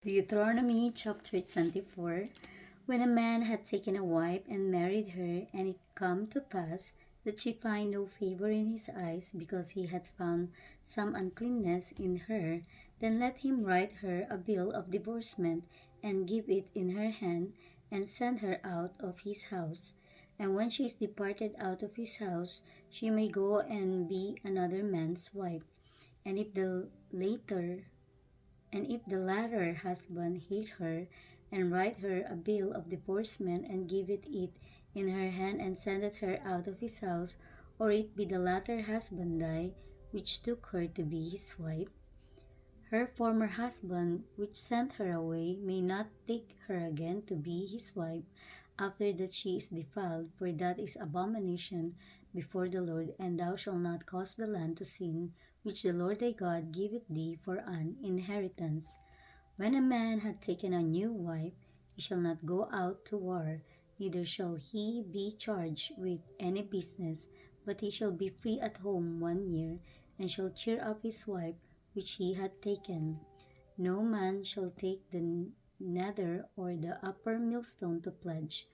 Deuteronomy chapter 24. When a man had taken a wife and married her, and it come to pass that she find no favor in his eyes, because he had found some uncleanness in her, then let him write her a bill of divorcement, and give it in her hand, and send her out of his house. And when she is departed out of his house, she may go and be another man's wife. And if the later and if the latter husband hate her, and write her a bill of divorcement, and give it in her hand, and sendeth her out of his house, or it be the latter husband die, which took her to be his wife, her former husband, which sent her away, may not take her again to be his wife after that she is defiled, for that is abomination before the Lord, and thou shalt not cause the land to sin, which the Lord thy God giveth thee for an inheritance. When a man hath taken a new wife, he shall not go out to war, neither shall he be charged with any business, but he shall be free at home 1 year, and shall cheer up his wife which he hath taken. No man shall take the nether or the upper millstone to pledge,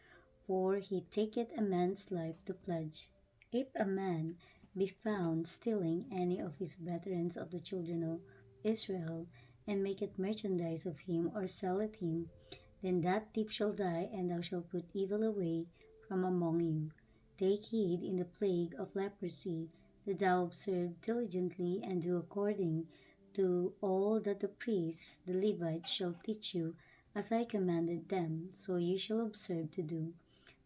for he taketh a man's life to pledge. If a man be found stealing any of his brethren of the children of Israel, and maketh merchandise of him, or selleth him, then that thief shall die, and thou shalt put evil away from among you. Take heed in the plague of leprosy, that thou observe diligently, and do according to all that the priests, the Levites, shall teach you, as I commanded them, so ye shall observe to do.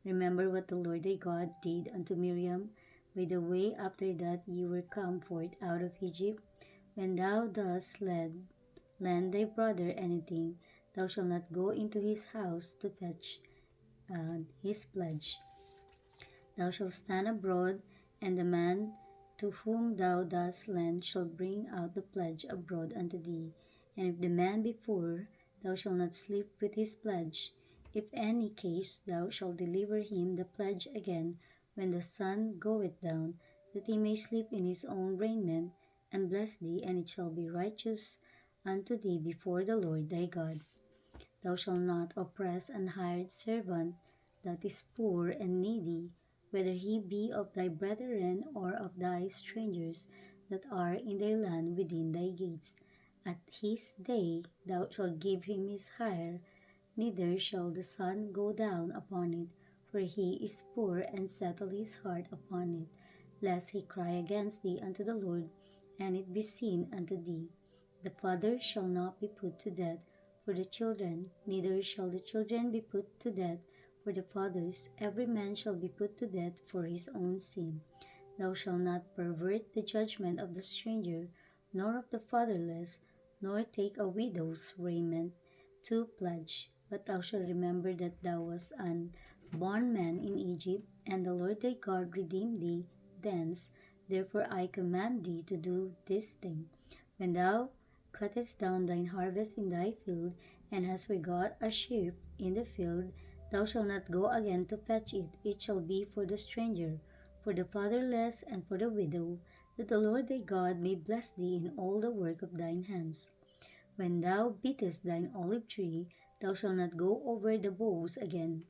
Remember what the Lord thy God did unto Miriam by the way after that ye were come forth out of Egypt. When thou dost lend thy brother anything, thou shalt not go into his house to fetch his pledge. Thou shalt stand abroad, and the man to whom thou dost lend shall bring out the pledge abroad unto thee. And if the man be poor, thou shalt not sleep with his pledge. If any case thou shalt deliver him the pledge again when the sun goeth down, that he may sleep in his own raiment, and bless thee, and it shall be righteous unto thee before the Lord thy God. Thou shalt not oppress an hired servant that is poor and needy, whether he be of thy brethren or of thy strangers that are in thy land within thy gates. At his day thou shalt give him his hire, neither shall the sun go down upon it, for he is poor, and settle his heart upon it, lest he cry against thee unto the Lord, and it be sin unto thee. The father shall not be put to death for the children, neither shall the children be put to death for the fathers. Every man shall be put to death for his own sin. Thou shalt not pervert the judgment of the stranger, nor of the fatherless, nor take a widow's raiment to pledge. But thou shalt remember that thou wast an bondman in Egypt, and the Lord thy God redeemed thee thence. Therefore I command thee to do this thing. When thou cuttest down thine harvest in thy field, and hast forgot a sheaf in the field, thou shalt not go again to fetch it. It shall be for the stranger, for the fatherless, and for the widow, that the Lord thy God may bless thee in all the work of thine hands. When thou beatest thine olive tree, thou shalt not go over the boughs again.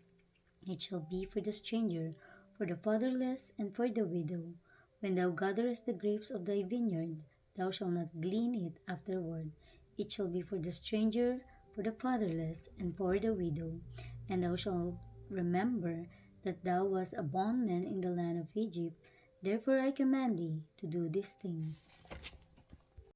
It shall be for the stranger, for the fatherless, and for the widow. When thou gatherest the grapes of thy vineyard, thou shalt not glean it afterward. It shall be for the stranger, for the fatherless, and for the widow. And thou shalt remember that thou wast a bondman in the land of Egypt. Therefore I command thee to do this thing.